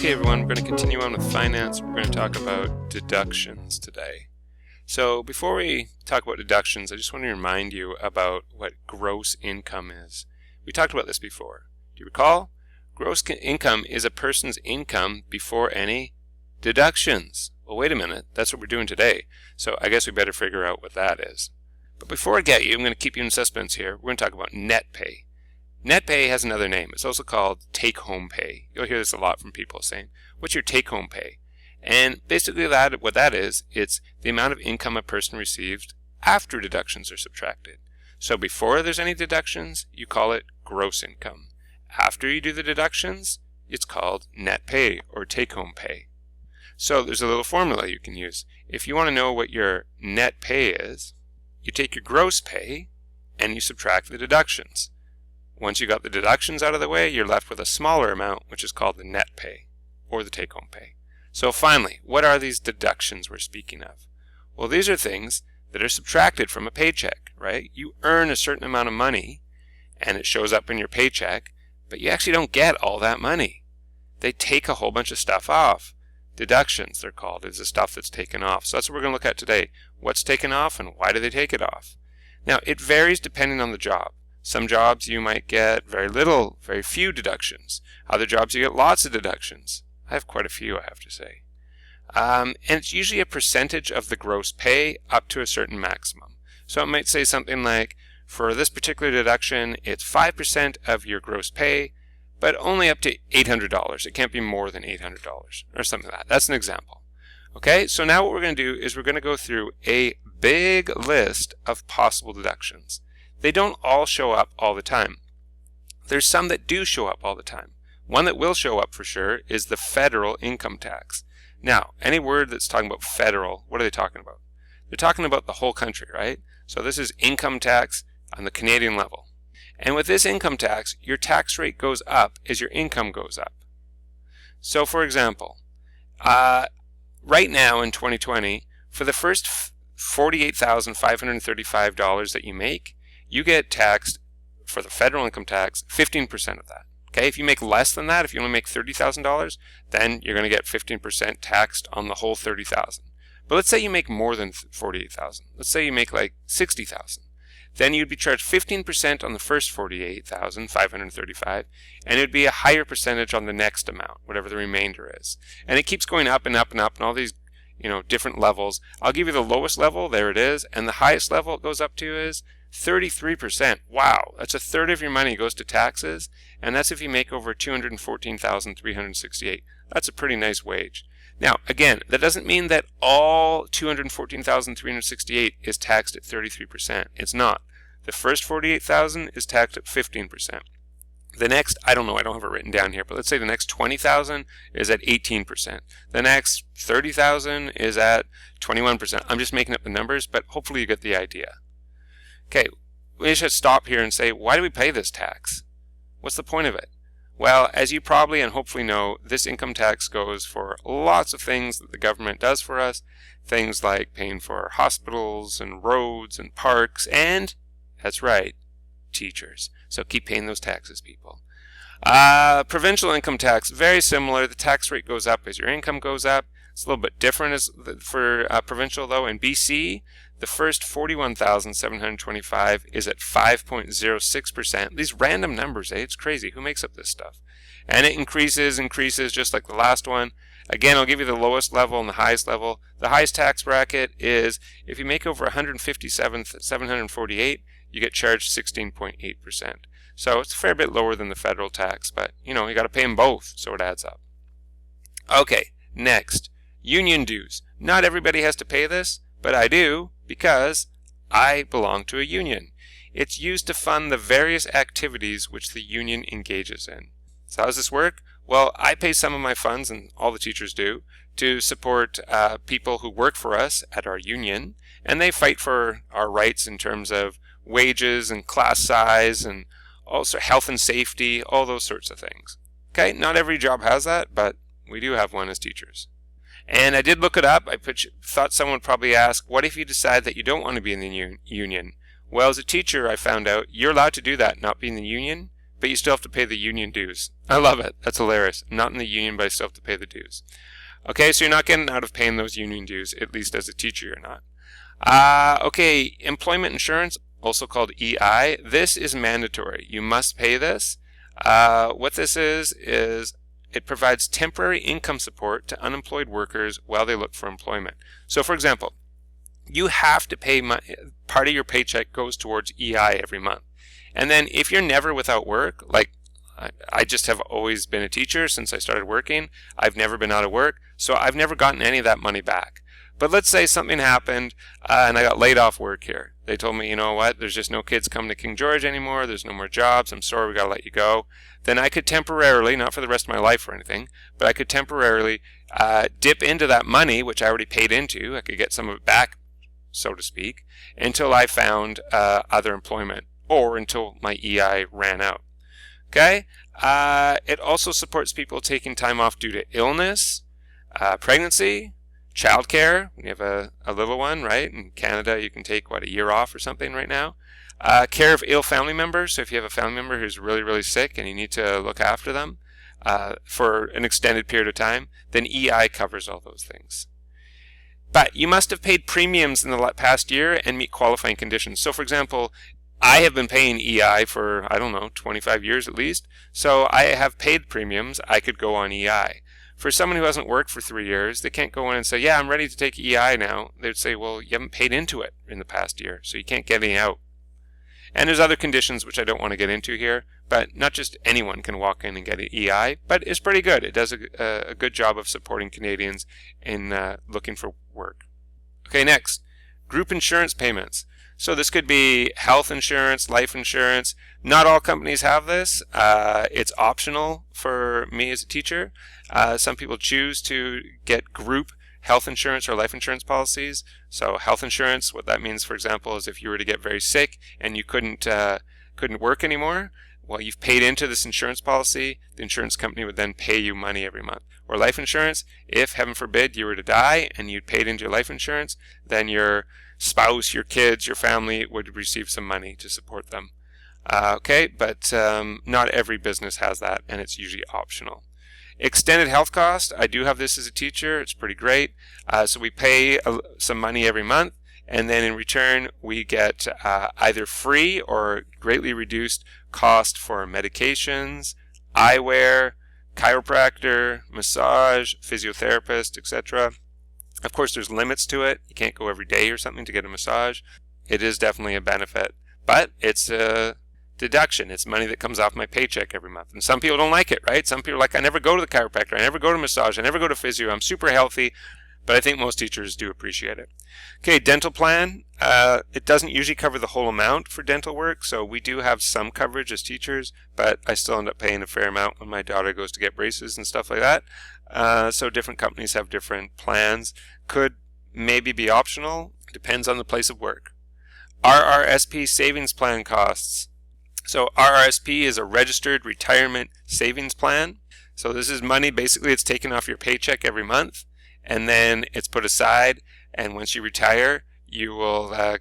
Okay everyone, we're going to continue on with finance. We're going to talk about deductions today. So before we talk about deductions, I just want to remind you about what gross income is. We talked about this before. Do you recall? Gross income is a person's income before any deductions. Well, wait a minute, that's what we're doing today. So I guess we better figure out what that is. But before I get you, I'm going to keep you in suspense here. We're going to talk about net pay. Net pay has another name. It's also called take-home pay. You'll hear this a lot from people saying, what's your take-home pay? And basically what that is, it's the amount of income a person received after deductions are subtracted. So before there's any deductions, you call it gross income. After you do the deductions, it's called net pay or take-home pay. So there's a little formula you can use. If you want to know what your net pay is, you take your gross pay and you subtract the deductions. Once you got the deductions out of the way, you're left with a smaller amount, which is called the net pay, or the take-home pay. So finally, what are these deductions we're speaking of? Well, these are things that are subtracted from a paycheck, right? You earn a certain amount of money, and it shows up in your paycheck, but you actually don't get all that money. They take a whole bunch of stuff off. Deductions, they're called, is the stuff that's taken off. So that's what we're going to look at today. What's taken off, and why do they take it off? Now, it varies depending on the job. Some jobs you might get very little, very few deductions. Other jobs you get lots of deductions. I have quite a few, I have to say. And it's usually a percentage of the gross pay up to a certain maximum. So it might say something like, for this particular deduction, it's 5% of your gross pay, but only up to $800. It can't be more than $800 or something like that. That's an example. Okay, so now what we're going to do is we're going to go through a big list of possible deductions. They don't all show up all the time. There's some that do show up all the time. One that will show up for sure is the federal income tax. Now, any word that's talking about federal, what are they talking about? They're talking about the whole country, right? So this is income tax on the Canadian level. And with this income tax, your tax rate goes up as your income goes up. So for example, right now in 2020, for the first $48,535 that you make, you get taxed for the federal income tax 15% of that. Okay, if you make less than that, if you only make $30,000, then you're going to get 15% taxed on the whole $30,000. But let's say you make more than $48,000. Let's say you make like $60,000. Then you'd be charged 15% on the first $48,535, and it would be a higher percentage on the next amount, whatever the remainder is. And it keeps going up and up and up, and all these different levels. I'll give you the lowest level, there it is, and the highest level it goes up to is 33%. Wow, that's a third of your money goes to taxes, and that's if you make over $214,368. That's a pretty nice wage. Now, again, that doesn't mean that all $214,368 is taxed at 33%. It's not. The first $48,000 is taxed at 15%. The next, I don't know, I don't have it written down here, but let's say the next $20,000 is at 18%. The next $30,000 is at 21%. I'm just making up the numbers, but hopefully you get the idea. Okay, we should stop here and say, why do we pay this tax? What's the point of it? Well, as you probably and hopefully know, this income tax goes for lots of things that the government does for us. Things like paying for hospitals and roads and parks and, that's right, teachers. So keep paying those taxes, people. Provincial income tax, very similar. The tax rate goes up as your income goes up. It's a little bit different for provincial though. In BC, the first $41,725 is at 5.06%. These random numbers, it's crazy. Who makes up this stuff? And it increases just like the last one. Again, I'll give you the lowest level and the highest level. The highest tax bracket is if you make over $157,748, you get charged 16.8%. So it's a fair bit lower than the federal tax, but you got to pay them both, so it adds up. Okay, next, union dues. Not everybody has to pay this, but I do because I belong to a union. It's used to fund the various activities which the union engages in. So how does this work? Well, I pay some of my funds, and all the teachers do, to support people who work for us at our union, and they fight for our rights in terms of wages and class size and also health and safety, all those sorts of things. Okay, not every job has that, but we do have one as teachers. And I did look it up. I thought someone would probably ask, what if you decide that you don't want to be in the union? Well, as a teacher, I found out you're allowed to do that, not be in the union, but you still have to pay the union dues. I love it. That's hilarious. I'm not in the union, but I still have to pay the dues. Okay, so you're not getting out of paying those union dues, at least as a teacher you're not. Okay, employment insurance, also called EI. This is mandatory. You must pay this. What this is it provides temporary income support to unemployed workers while they look for employment. So for example, you have to pay part of your paycheck goes towards EI every month. And then if you're never without work, like I just have always been a teacher since I started working, I've never been out of work, so I've never gotten any of that money back. But let's say something happened and I got laid off work here. They told me, you know what, there's just no kids coming to King George anymore, there's no more jobs, I'm sorry, we gotta let you go. Then I could temporarily, not for the rest of my life or anything, but I could temporarily dip into that money, which I already paid into. I could get some of it back, so to speak, until I found other employment or until my EI ran out. Okay? It also supports people taking time off due to illness, pregnancy, childcare. When you have a little one, right? In Canada, you can take, a year off or something right now. Care of ill family members. So if you have a family member who's really, really sick and you need to look after them for an extended period of time, then EI covers all those things. But you must have paid premiums in the past year and meet qualifying conditions. So for example, I have been paying EI for, 25 years at least. So I have paid premiums. I could go on EI. For someone who hasn't worked for 3 years, they can't go in and say, yeah, I'm ready to take EI now. They'd say, well, you haven't paid into it in the past year, so you can't get any out. And there's other conditions which I don't want to get into here, but not just anyone can walk in and get an EI, but it's pretty good. It does a good job of supporting Canadians in looking for work. Okay, next, group insurance payments. So this could be health insurance, life insurance. Not all companies have this. It's optional for me as a teacher. Some people choose to get group health insurance or life insurance policies. So health insurance, what that means, for example, is if you were to get very sick and you couldn't work anymore, well, you've paid into this insurance policy, the insurance company would then pay you money every month. Or life insurance, if, heaven forbid, you were to die and you'd paid into your life insurance, then your spouse, your kids, your family would receive some money to support them. Okay, but not every business has that, and it's usually optional. Extended health cost, I do have this as a teacher. It's pretty great. So we pay some money every month, and then in return we get either free or greatly reduced cost for medications, eyewear, chiropractor, massage, physiotherapist, etc. Of course, there's limits to it. You can't go every day or something to get a massage. It is definitely a benefit, but it's a deduction. It's money that comes off my paycheck every month. And some people don't like it, right? Some people are like, I never go to the chiropractor, I never go to massage, I never go to physio, I'm super healthy. But I think most teachers do appreciate it. Okay, dental plan. It doesn't usually cover the whole amount for dental work, so we do have some coverage as teachers, but I still end up paying a fair amount when my daughter goes to get braces and stuff like that. So different companies have different plans. Could maybe be optional. Depends on the place of work. RRSP savings plan costs. So RRSP is a registered retirement savings plan. So this is money, basically it's taken off your paycheck every month, and then it's put aside, and once you retire, you will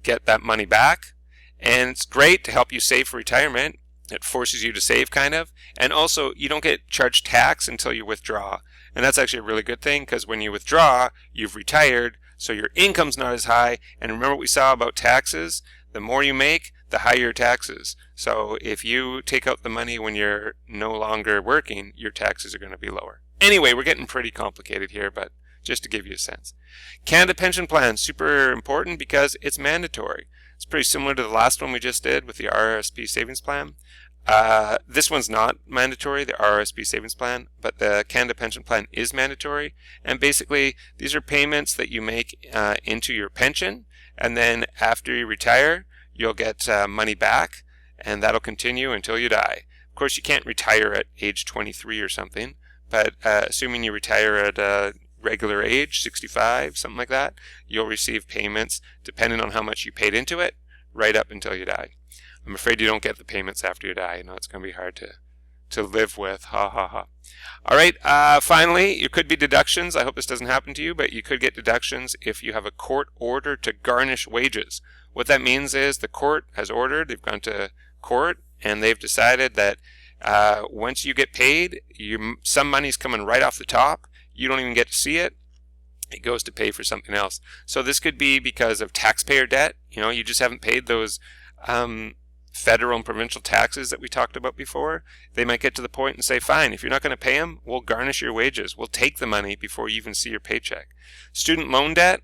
get that money back. And it's great to help you save for retirement. It forces you to save, kind of. And also, you don't get charged tax until you withdraw. And that's actually a really good thing, because when you withdraw, you've retired, so your income's not as high. And remember what we saw about taxes? The more you make, the higher your taxes. So if you take out the money when you're no longer working, your taxes are going to be lower. Anyway, we're getting pretty complicated here, but just to give you a sense. Canada Pension Plan, super important because it's mandatory. It's pretty similar to the last one we just did with the RRSP Savings Plan. This one's not mandatory, the RRSP Savings Plan, but the Canada Pension Plan is mandatory. And basically, these are payments that you make into your pension, and then after you retire, you'll get money back, and that'll continue until you die. Of course, you can't retire at age 23 or something, but assuming you retire at a regular age, 65, something like that, you'll receive payments depending on how much you paid into it, right up until you die. I'm afraid you don't get the payments after you die. You know, it's going to be hard to live with. Ha ha ha. All right, finally, you could be deductions. I hope this doesn't happen to you, but you could get deductions if you have a court order to garnish wages. What that means is the court has ordered, they've gone to court, and they've decided that once you get paid, some money's coming right off the top. You don't even get to see it. It goes to pay for something else. So this could be because of taxpayer debt. You just haven't paid those federal and provincial taxes that we talked about before. They might get to the point and say, fine, if you're not going to pay them, we'll garnish your wages. We'll take the money before you even see your paycheck. Student loan debt.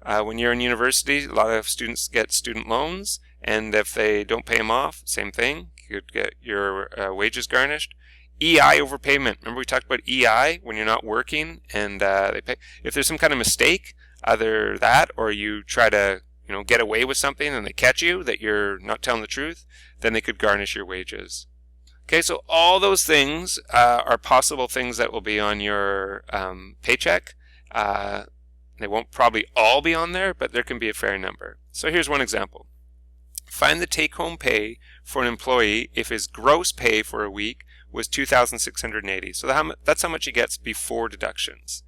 When you're in university, a lot of students get student loans, and if they don't pay them off, same thing. You could get your wages garnished. EI overpayment. Remember we talked about EI when you're not working and they pay. If there's some kind of mistake, either that or you try to get away with something and they catch you that you're not telling the truth, then they could garnish your wages. Okay, so all those things are possible things that will be on your paycheck. They won't probably all be on there, but there can be a fair number. So here's one example. Find the take-home pay for an employee if his gross pay for a week was $2,680. So that's how much he gets before deductions.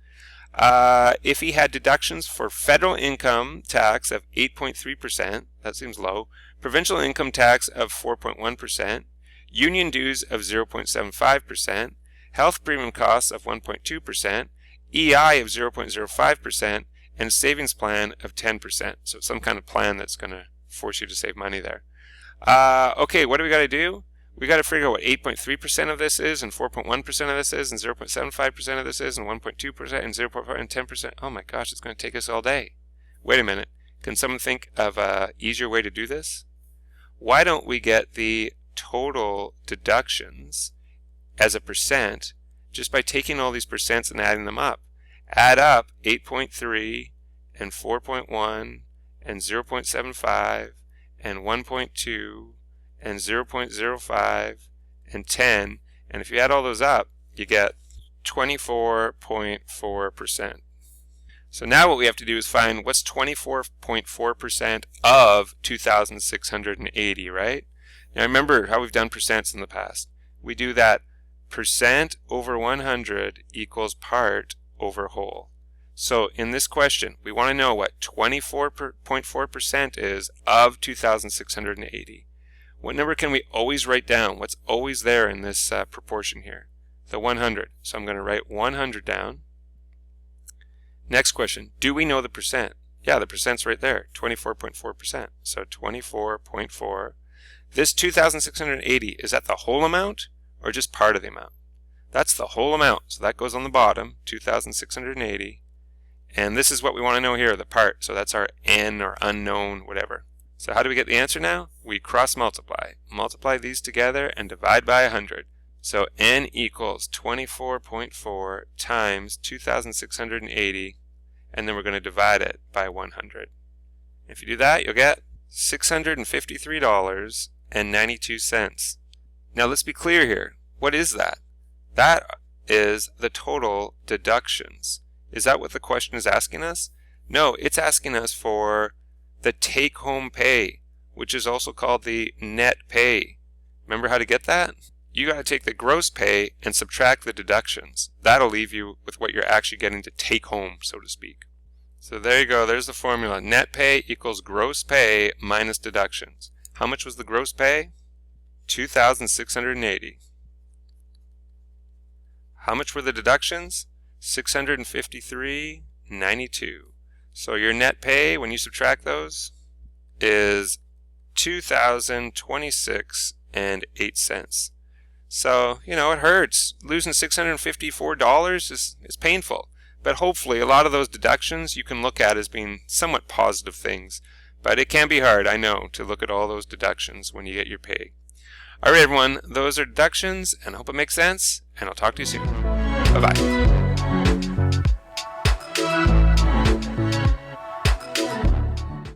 If he had deductions for federal income tax of 8.3%, that seems low, provincial income tax of 4.1%, union dues of 0.75%, health premium costs of 1.2%, EI of 0.05%, and a savings plan of 10%. So some kind of plan that's going to force you to save money there. Okay, what do we got to do? We got to figure out what 8.3% of this is, and 4.1% of this is, and 0.75% of this is, and 1.2%, and 0.5%, and 10%. Oh my gosh, it's going to take us all day. Wait a minute. Can someone think of an easier way to do this? Why don't we get the total deductions as a percent just by taking all these percents and adding them up? Add up 8.3 and 4.1 and 0.75 and 1.2 and 0.05 and 10, and if you add all those up, you get 24.4%. So now what we have to do is find what's 24.4% of 2,680, right? Now remember how we've done percents in the past. We do that percent over 100 equals part over whole. So in this question, we want to know what 24.4% is of 2,680. What number can we always write down? What's always there in this proportion here? The 100. So I'm going to write 100 down. Next question, do we know the percent? Yeah, the percent's right there, 24.4%. So 24.4. This 2,680, is that the whole amount or just part of the amount? That's the whole amount. So that goes on the bottom, 2,680. And this is what we want to know here, the part. So that's our N or unknown, whatever. So how do we get the answer now? We cross multiply. Multiply these together and divide by 100. So N equals 24.4 times 2,680, and then we're going to divide it by 100. If you do that, you'll get $653.92. Now let's be clear here. What is that? That is the total deductions. Is that what the question is asking us? No, it's asking us for the take-home pay, which is also called the net pay. Remember how to get that? You got to take the gross pay and subtract the deductions. That'll leave you with what you're actually getting to take home, so to speak. So there you go. There's the formula. Net pay equals gross pay minus deductions. How much was the gross pay? $2,680. How much were the deductions? $653.92. So your net pay, when you subtract those, is $2,026.08. So, it hurts. Losing $654 is painful. But hopefully a lot of those deductions you can look at as being somewhat positive things. But it can be hard, I know, to look at all those deductions when you get your pay. Alright everyone, those are deductions, and I hope it makes sense, and I'll talk to you soon. Bye-bye.